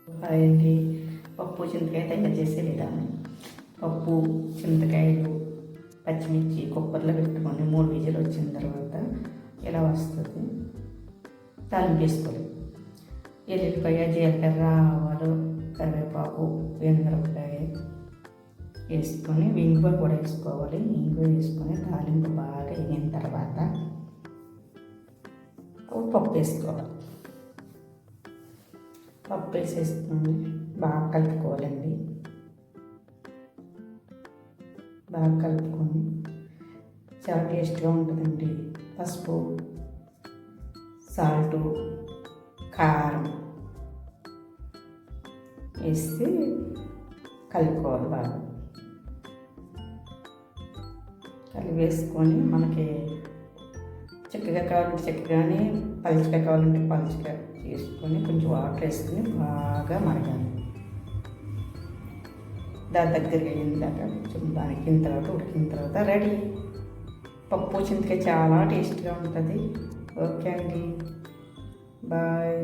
Hi అండి. పప్పు చింతకాయ తయారు చేసే విధానం. పప్పు, చింతకాయలు, పచ్చిమిర్చి కుక్కర్లో పెట్టుకొని 3 విజిల్ వచ్చిన తర్వాత ఇలా వస్తుంది. తాలింపు వేసుకోవాలి. ఎల్లుల్లిపాయ, జీలకర్ర, ఆవాలు, కరివేపాకు, ఎండుమిరపకాయ వేసుకొని ఇంగువ కూడా వేసుకోవాలి. ఇంగువ వేసుకొని తాలింపు బాగా వేగిన తర్వాత పప్పు వేసుకోవాలి. పప్పు వేసేసుకొని బాగా కలుపుకోవాలండి. బాగా కలుపుకొని చాలా టేస్ట్గా ఉంటుందండి. పసుపు, సాల్టు, కారం వేసి కలుపుకోవాలి. బాగా కలిపేసుకొని మనకి చిక్కగా కావాలంటే చిక్కగానే, పలుచగా కావాలంటే పలుచగా చేసుకొని కొంచెం వాటర్ వేసుకొని బాగా మరగాలి. దాని దగ్గరికి అయిన దాకా కొంచెం దానికిన తర్వాత ఉడికిన తర్వాత రెడీ. పప్పు చింతకాయ చాలా టేస్ట్గా ఉంటుంది. ఓకే అండి, బాయ్.